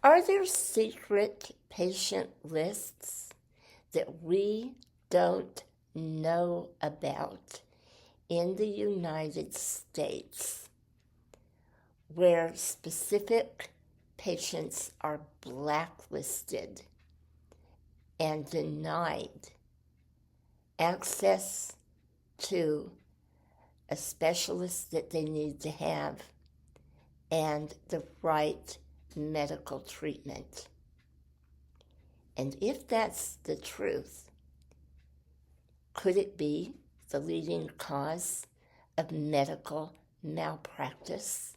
Are there secret patient lists that we don't know about in the United States where specific patients are blacklisted and denied access to a specialist that they need to have and the right medical treatment? And if that's the truth, could it be the leading cause of medical malpractice?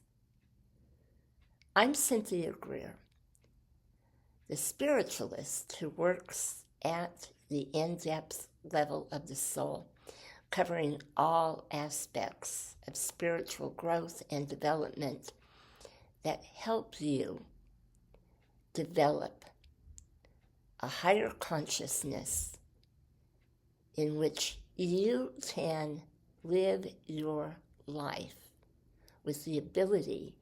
I'm Cynthia Greer, the spiritualist who works at the in-depth level of the soul, covering all aspects of spiritual growth and development that help you develop a higher consciousness in which you can live your life with the ability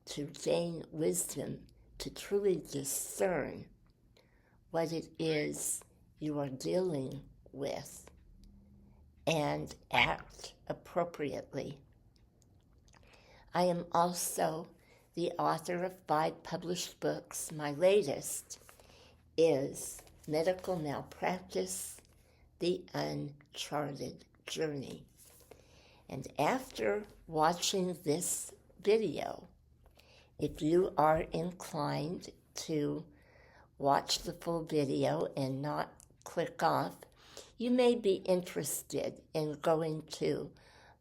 to gain wisdom to truly discern what it is you are dealing with and act appropriately. I am also the author of 5 published books. My latest is Medical Malpractice, The Uncharted Journey. And after watching this video, if you are inclined to watch the full video and not click off, you may be interested in going to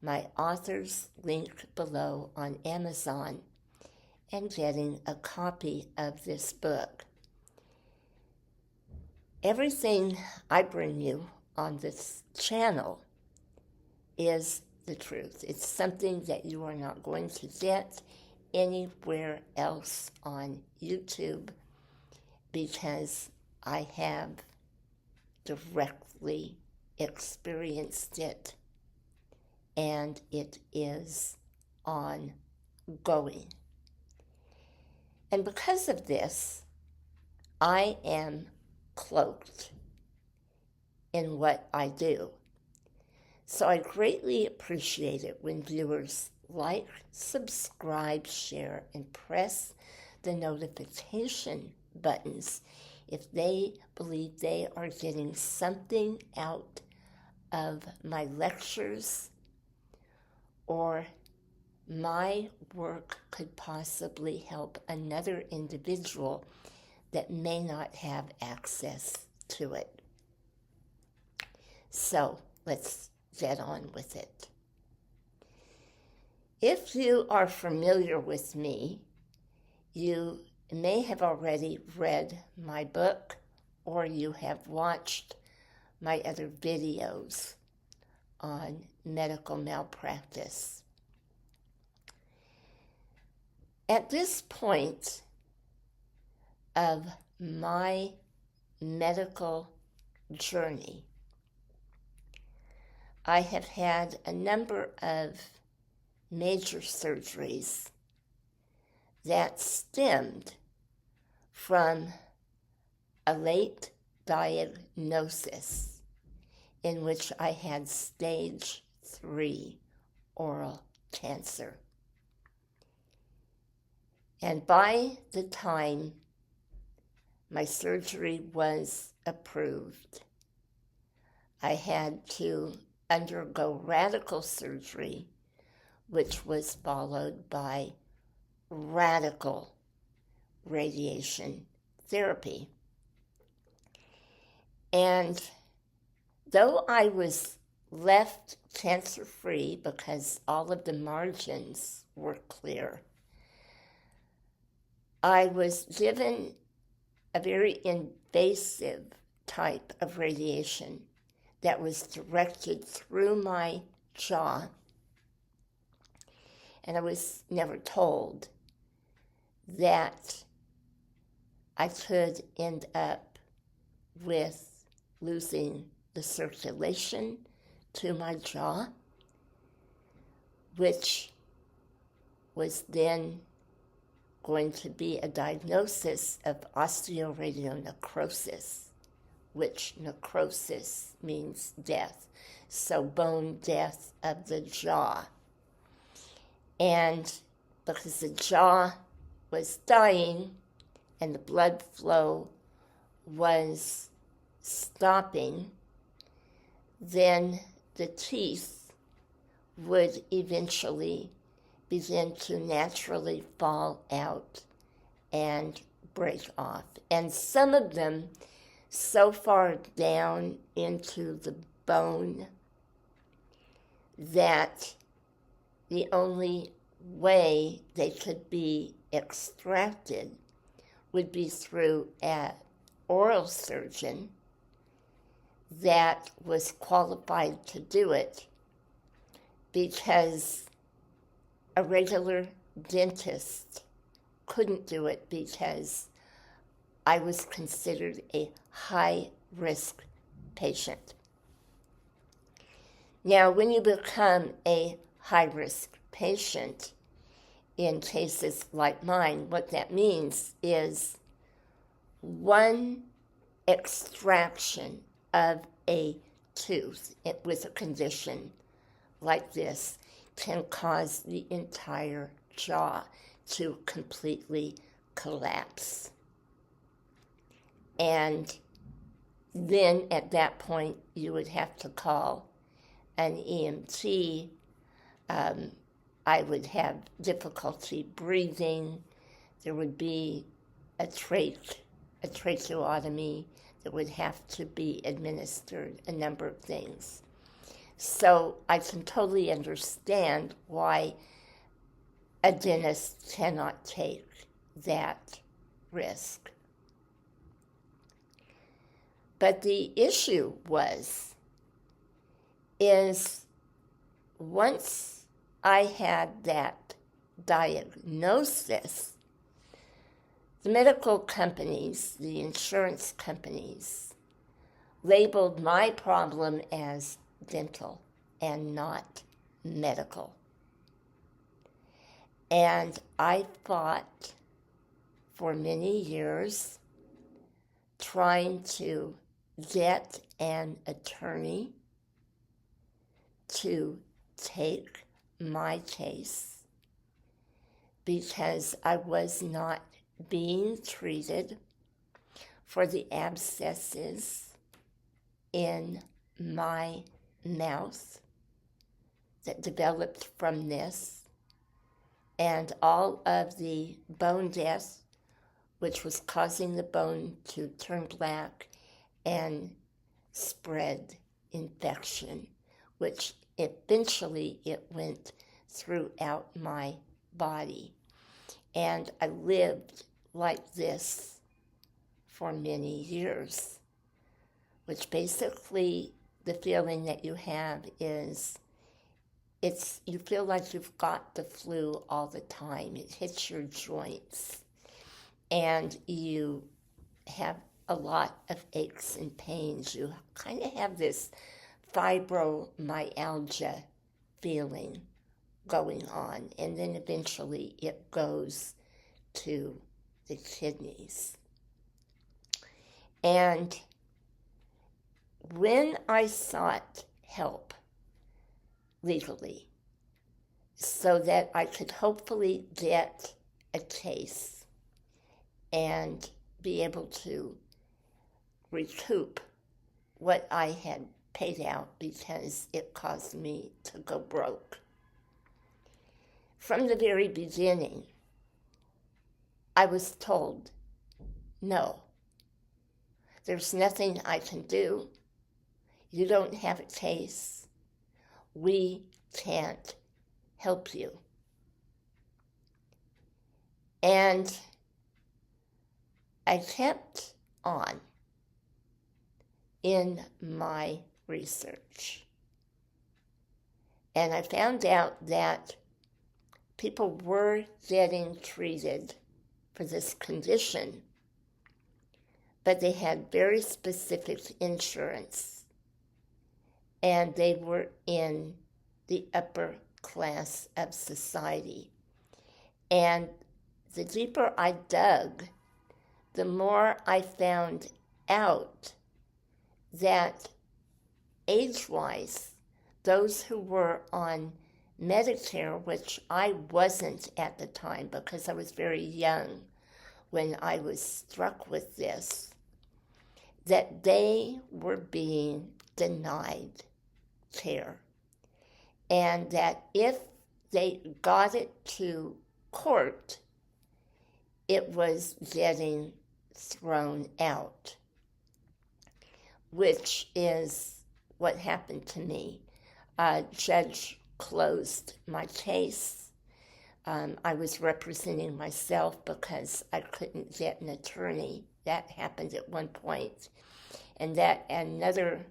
my author's link below on Amazon and getting a copy of this book. Everything I bring you on this channel is the truth. It's something that you are not going to get anywhere else on YouTube because I have directly experienced it and it is ongoing. And because of this, I am cloaked in what I do. So I greatly appreciate it when viewers like, subscribe, share, and press the notification buttons if they believe they are getting something out of my lectures or my work could possibly help another individual that may not have access to it. So let's get on with it. If you are familiar with me, you may have already read my book or you have watched my other videos on medical malpractice. At this point of my medical journey, I have had a number of major surgeries that stemmed from a late diagnosis in which I had stage 3 oral cancer. And by the time my surgery was approved, I had to undergo radical surgery, which was followed by radical radiation therapy. And though I was left cancer-free because all of the margins were clear, I was given a very invasive type of radiation that was directed through my jaw. And I was never told that I could end up with losing the circulation to my jaw, which was then going to be a diagnosis of osteoradionecrosis, which necrosis means death, so bone death of the jaw. And because the jaw was dying and the blood flow was stopping, then the teeth would eventually begin to naturally fall out and break off. And some of them so far down into the bone that the only way they could be extracted would be through an oral surgeon that was qualified to do it, because a regular dentist couldn't do it, because I was considered a high-risk patient. Now, when you become a high-risk patient, in cases like mine, what that means is one extraction of a tooth with a condition like this can cause the entire jaw to completely collapse. And then at that point, you would have to call an EMT. I would have difficulty breathing. There would be a tracheotomy that would have to be administered, a number of things. So I can totally understand why a dentist cannot take that risk. But the issue is once I had that diagnosis, the medical companies, the insurance companies, labeled my problem as dental and not medical. And I fought for many years trying to get an attorney to take my case, because I was not being treated for the abscesses in my mouth that developed from this, and all of the bone death, which was causing the bone to turn black and spread infection, which eventually it went throughout my body. And I lived like this for many years, which basically the feeling that you have is you feel like you've got the flu all the time. It hits your joints, and you have a lot of aches and pains. You kind of have this fibromyalgia feeling going on, and then eventually it goes to the kidneys. And when I sought help legally so that I could hopefully get a case and be able to recoup what I had paid out because it caused me to go broke. From the very beginning, I was told, no, there's nothing I can do. You don't have a case. We can't help you. And I kept on in my research. And I found out that people were getting treated for this condition, but they had very specific insurance, and they were in the upper class of society. And the deeper I dug, the more I found out that age-wise, those who were on Medicare, which I wasn't at the time because I was very young when I was struck with this, that they were being denied care. And that if they got it to court, it was getting thrown out, which is what happened to me. Judge closed my case. I was representing myself because I couldn't get an attorney. That happened at one point. And at another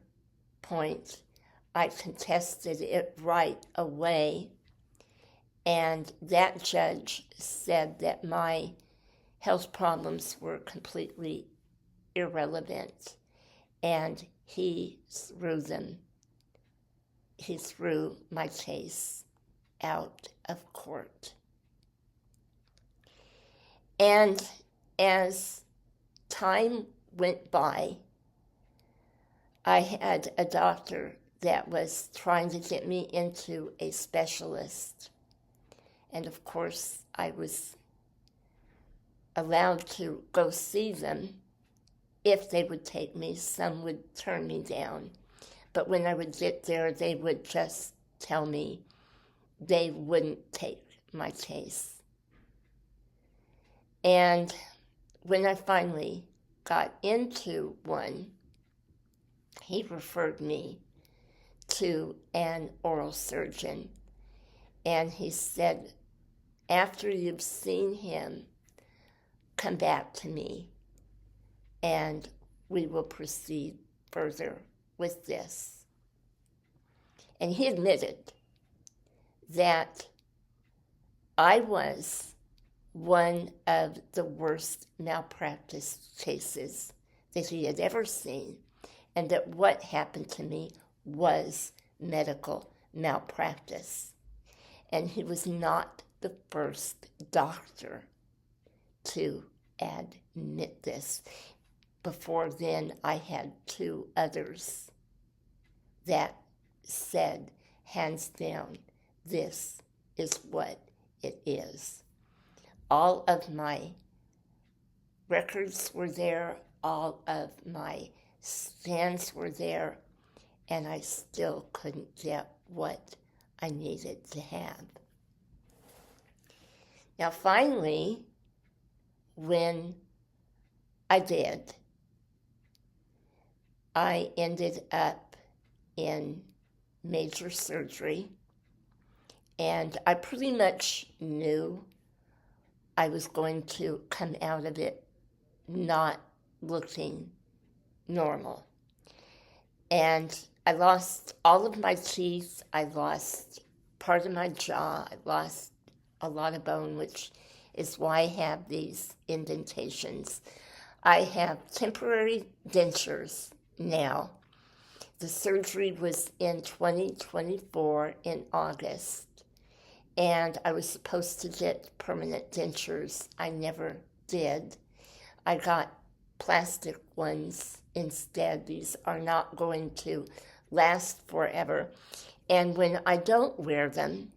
point, I contested it right away. And that judge said that my health problems were completely irrelevant. And he threw my case out of court. And as time went by, I had a doctor that was trying to get me into a specialist. And of course, I was allowed to go see them if they would take me. Some would turn me down. But when I would get there, they would just tell me they wouldn't take my case. And when I finally got into one, he referred me to an oral surgeon. And he said, after you've seen him, come back to me and we will proceed further with this. And he admitted that I was one of the worst malpractice cases that he had ever seen, and that what happened to me was medical malpractice. And he was not the first doctor to admit this. Before then, I had two others that said, hands down, this is what it is. All of my records were there, all of my scans were there, and I still couldn't get what I needed to have. Now, finally, when I did, I ended up in major surgery, and I pretty much knew I was going to come out of it not looking normal. And I lost all of my teeth, I lost part of my jaw, I lost a lot of bone, which is why I have these indentations. I have temporary dentures now. The surgery was in 2024 in August, and I was supposed to get permanent dentures. I never did. I got plastic ones instead. These are not going to last forever. And when I don't wear them,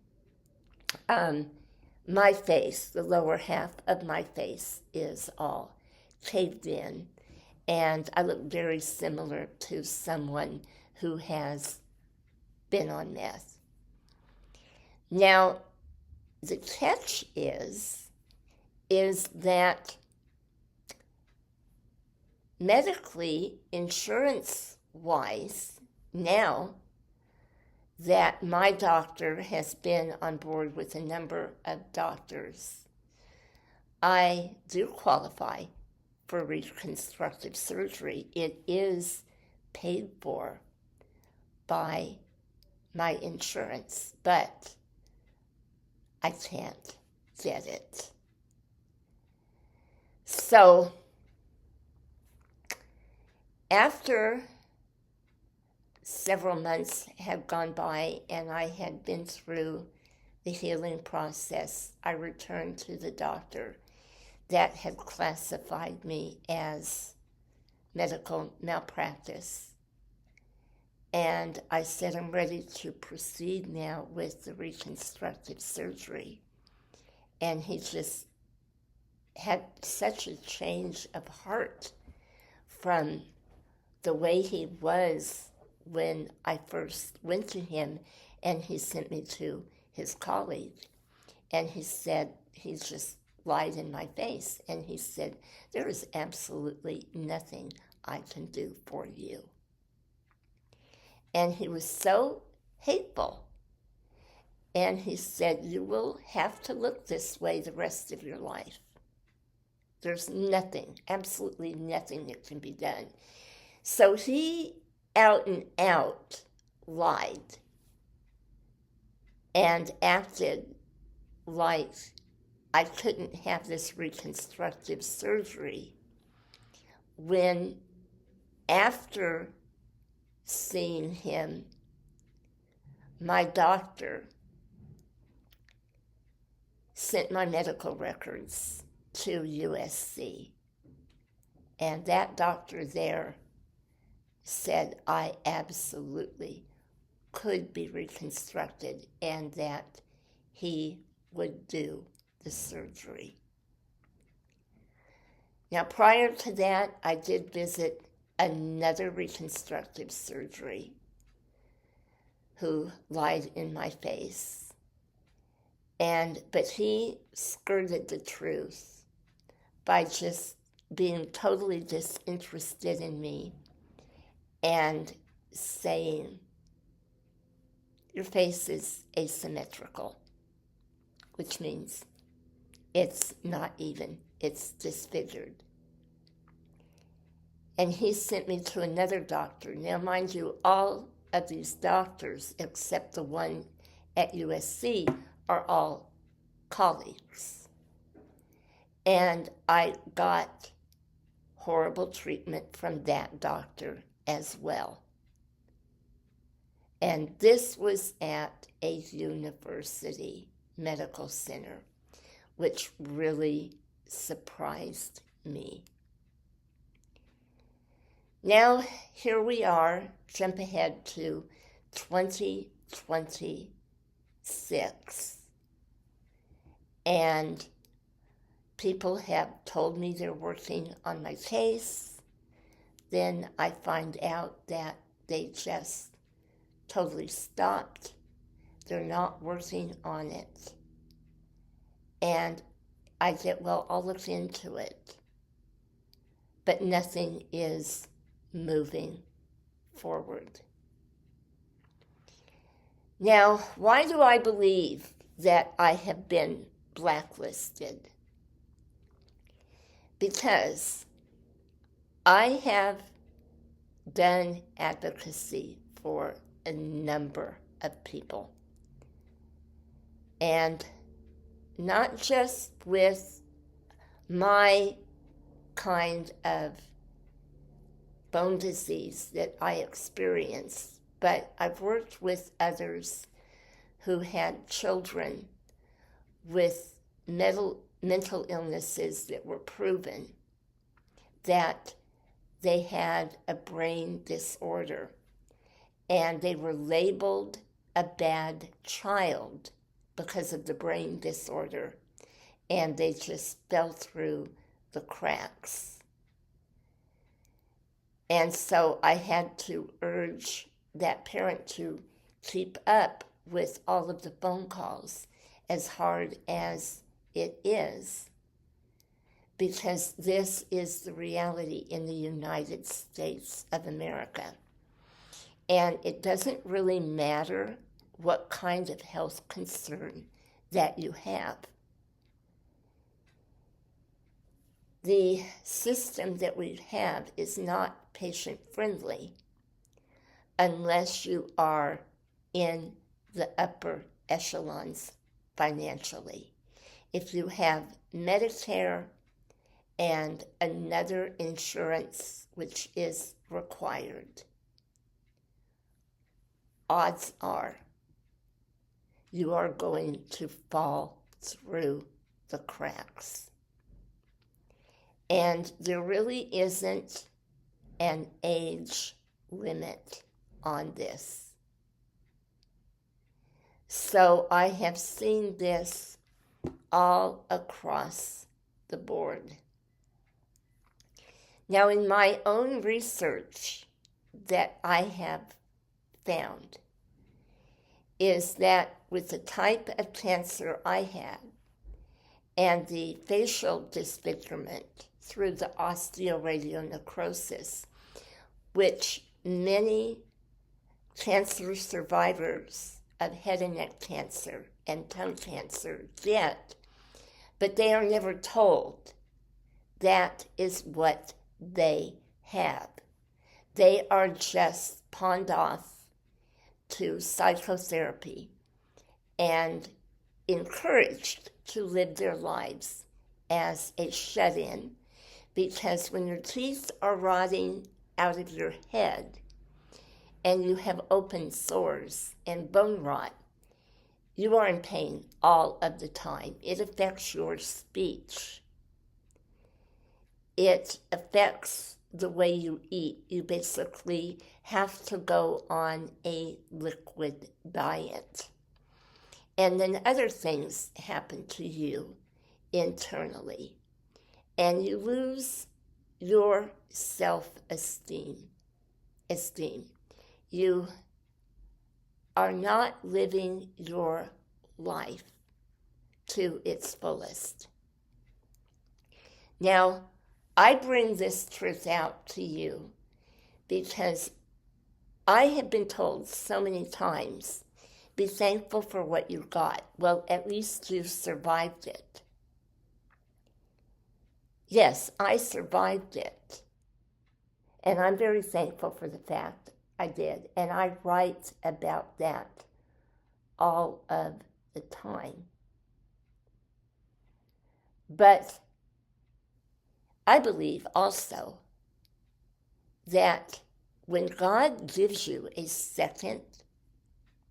my face, the lower half of my face, is all caved in, and I look very similar to someone who has been on meth. Now, the catch is that medically, insurance-wise, now that my doctor has been on board with a number of doctors, I do qualify for reconstructive surgery. It is paid for by my insurance, but I can't get it. So, after several months had gone by and I had been through the healing process, I returned to the doctor, that had classified me as medical malpractice. And I said, I'm ready to proceed now with the reconstructive surgery. And he just had such a change of heart from the way he was when I first went to him, and he sent me to his colleague. And he said, he just lied in my face, and he said, there is absolutely nothing I can do for you. And he was so hateful. And he said, you will have to look this way the rest of your life. There's nothing, absolutely nothing that can be done. So he out and out lied and acted like I couldn't have this reconstructive surgery when, after seeing him, my doctor sent my medical records to USC. And that doctor there said I absolutely could be reconstructed and that he would do the surgery. Now, prior to that, I did visit another reconstructive surgery who lied in my face. But he skirted the truth by just being totally disinterested in me and saying, your face is asymmetrical, which means it's not even, it's disfigured. And he sent me to another doctor. Now, mind you, all of these doctors, except the one at USC, are all colleagues. And I got horrible treatment from that doctor as well. And this was at a university medical center, which really surprised me. Now, here we are, jump ahead to 2026. And people have told me they're working on my case. Then I find out that they just totally stopped. They're not working on it. And I get, well, I'll look into it. But nothing is moving forward. Now, why do I believe that I have been blacklisted? Because I have done advocacy for a number of people. And not just with my kind of bone disease that I experienced, but I've worked with others who had children with mental illnesses that were proven that they had a brain disorder, and they were labeled a bad child because of the brain disorder, and they just fell through the cracks. And so I had to urge that parent to keep up with all of the phone calls, as hard as it is, because this is the reality in the United States of America. And it doesn't really matter what kind of health concern that you have. The system that we have is not patient-friendly unless you are in the upper echelons financially. If you have Medicare and another insurance which is required, odds are you are going to fall through the cracks. And there really isn't an age limit on this. So I have seen this all across the board. Now, in my own research that I have found is that with the type of cancer I had and the facial disfigurement through the osteoradionecrosis, which many cancer survivors of head and neck cancer and tongue cancer get, but they are never told that is what they have. They are just pawned off to psychotherapy and encouraged to live their lives as a shut-in, because when your teeth are rotting out of your head and you have open sores and bone rot, you are in pain all of the time. It affects your speech. It affects the way you eat. You basically have to go on a liquid diet. And then other things happen to you internally. And you lose your self-esteem. You are not living your life to its fullest. Now, I bring this truth out to you because I have been told so many times, be thankful for what you got. Well, at least you survived it. Yes, I survived it. And I'm very thankful for the fact I did. And I write about that all of the time. But I believe also that when God gives you a second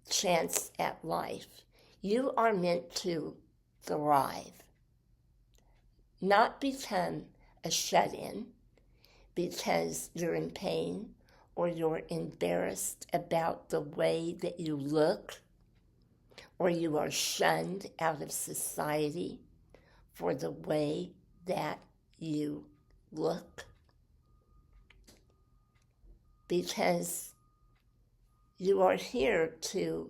chance at life, you are meant to thrive, not become a shut-in because you're in pain or you're embarrassed about the way that you look, or you are shunned out of society for the way that you look, because you are here to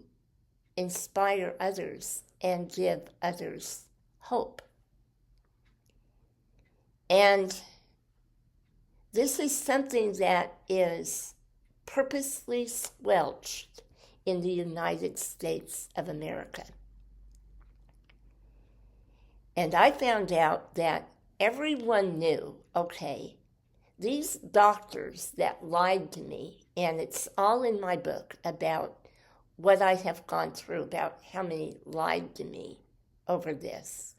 inspire others and give others hope. And this is something that is purposely squelched in the United States of America. And I found out that everyone knew, okay, these doctors that lied to me, and it's all in my book about what I have gone through, about how many lied to me over this.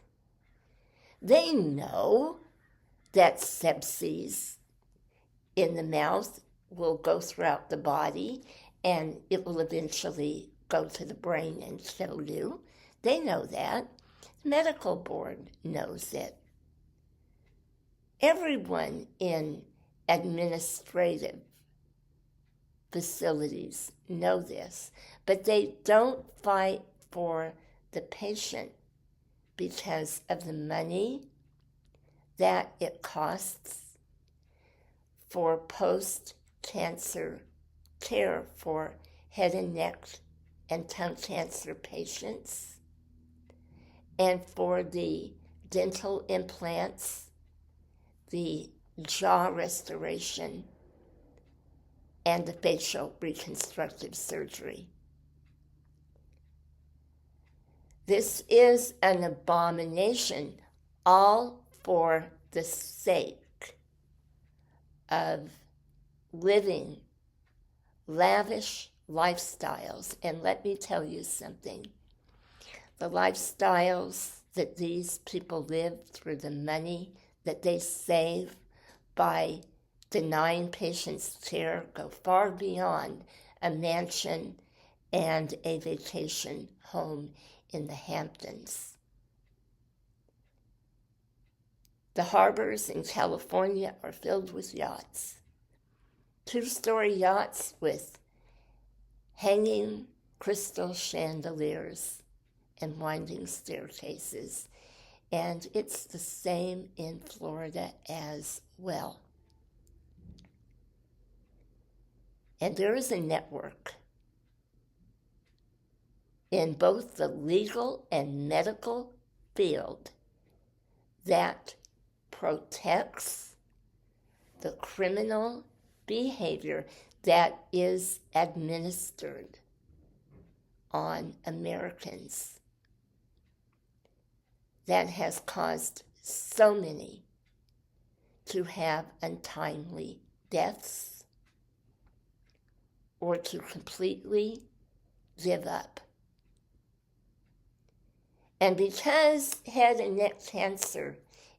They know that sepsis in the mouth will go throughout the body and it will eventually go to the brain and kill you. They know that. The medical board knows it. Everyone in administrative facilities know this, but they don't fight for the patient because of the money that it costs for post-cancer care for head and neck and tongue cancer patients, and for the dental implants, the jaw restoration, and the facial reconstructive surgery. This is an abomination, all for the sake of living lavish lifestyles. And let me tell you something. The lifestyles that these people live through the money that they save by denying patients care go far beyond a mansion and a vacation home in the Hamptons. The harbors in California are filled with yachts. 2-story yachts with hanging crystal chandeliers and winding staircases. And it's the same in Florida as well. And there is a network in both the legal and medical field that protects the criminal behavior that is administered on Americans that has caused so many to have untimely deaths or to completely give up. And because head and neck cancer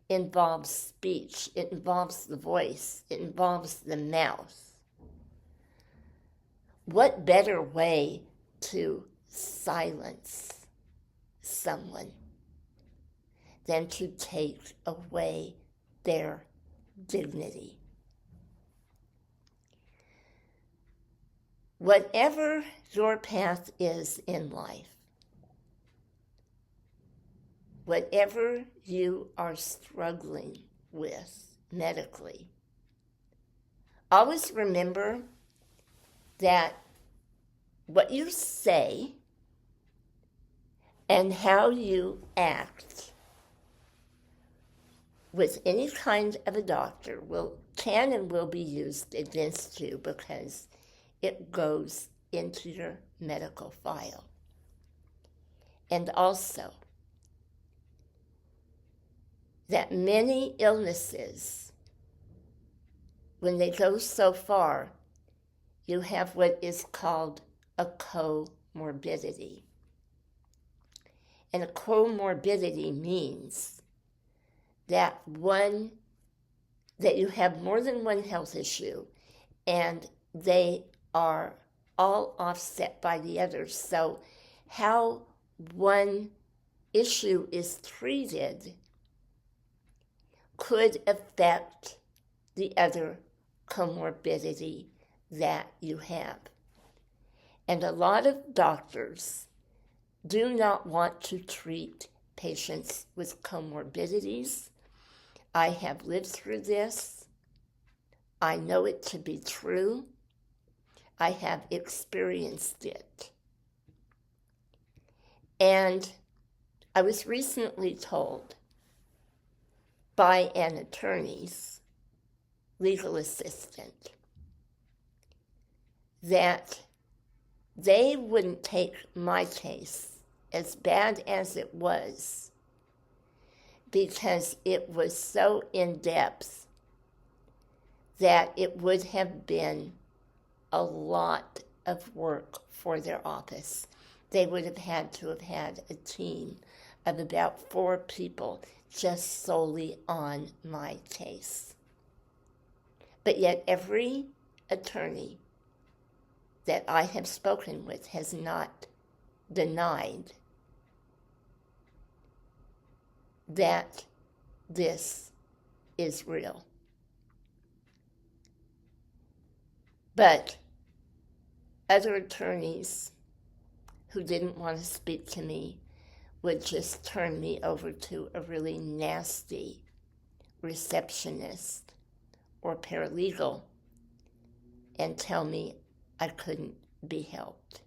involves speech, it involves the voice, it involves the mouth, what better way to silence someone than to take away their dignity? Whatever your path is in life, whatever you are struggling with medically, always remember that what you say and how you act with any kind of a doctor can and will be used against you because it goes into your medical file. And also, that many illnesses, when they go so far, you have what is called a comorbidity. And a comorbidity means that you have more than one health issue, and they are all offset by the other. So how one issue is treated could affect the other comorbidity that you have. And a lot of doctors do not want to treat patients with comorbidities. I have lived through this. I know it to be true. I have experienced it. And I was recently told by an attorney's legal assistant that they wouldn't take my case, as bad as it was, because it was so in-depth that it would have been a lot of work for their office. They would have had to have had a team of about 4 people just solely on my case. But yet every attorney that I have spoken with has not denied that this is real. But other attorneys who didn't want to speak to me would just turn me over to a really nasty receptionist or paralegal and tell me I couldn't be helped.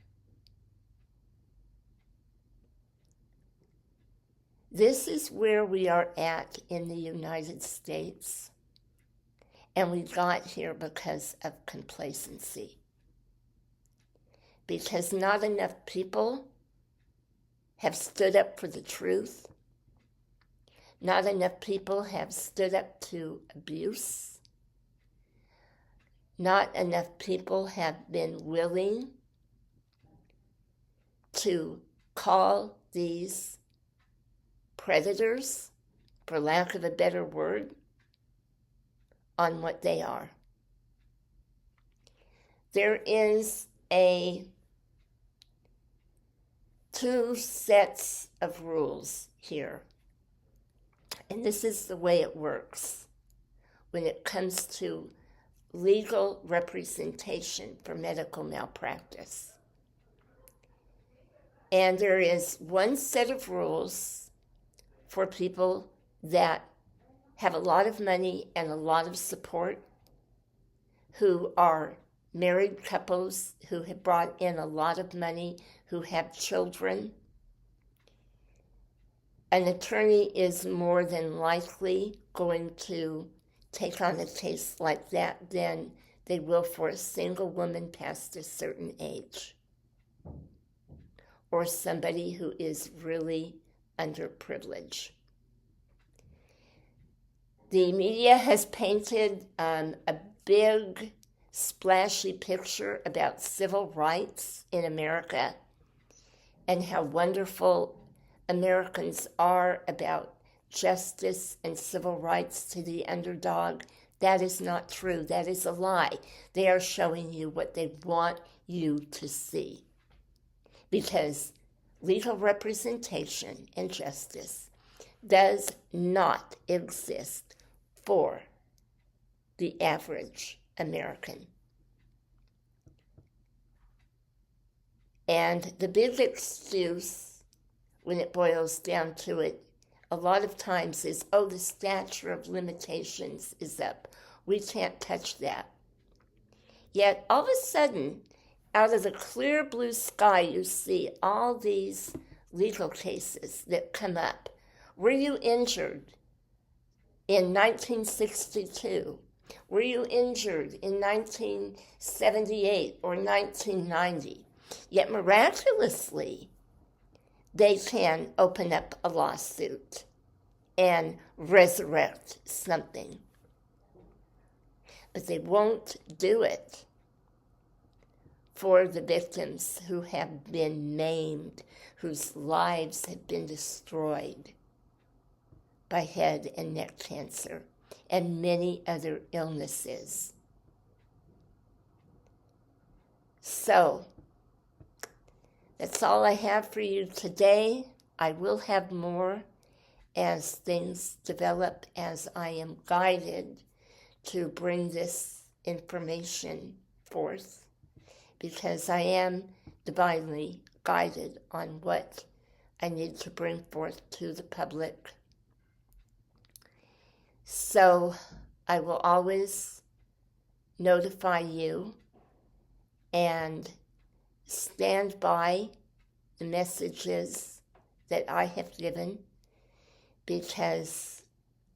This is where we are at in the United States, and we got here because of complacency. Because not enough people have stood up for the truth. Not enough people have stood up to abuse. Not enough people have been willing to call these predators, for lack of a better word, on what they are. There is 2 sets of rules here. And this is the way it works when it comes to legal representation for medical malpractice. And there is one set of rules for people that have a lot of money and a lot of support, who are married couples who have brought in a lot of money, who have children. An attorney is more than likely going to take on a case like that than they will for a single woman past a certain age, or somebody who is really underprivileged. The media has painted a big, splashy picture about civil rights in America and how wonderful Americans are about justice and civil rights to the underdog. That is not true. That is a lie. They are showing you what they want you to see. Because legal representation and justice does not exist for the average American. And the big excuse, when it boils down to it, a lot of times is, oh, the statute of limitations is up. We can't touch that. Yet all of a sudden, out of the clear blue sky, you see all these legal cases that come up. Were you injured in 1962? Were you injured in 1978 or 1990? Yet miraculously, they can open up a lawsuit and resurrect something. But they won't do it for the victims who have been maimed, whose lives have been destroyed by head and neck cancer and many other illnesses. So, that's all I have for you today. I will have more as things develop, as I am guided to bring this information forth, because I am divinely guided on what I need to bring forth to the public. So I will always notify you and stand by the messages that I have given, because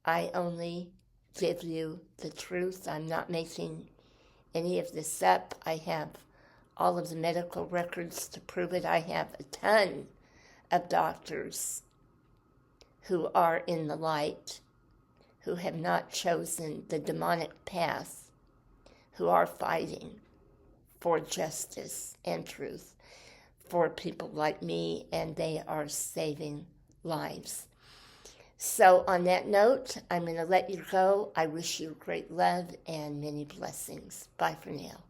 I only give you the truth. I'm not making any of this up. I have all of the medical records to prove it. I have a ton of doctors who are in the light, who have not chosen the demonic path, who are fighting for justice and truth for people like me, and they are saving lives. So on that note, I'm going to let you go. I wish you great love and many blessings. Bye for now.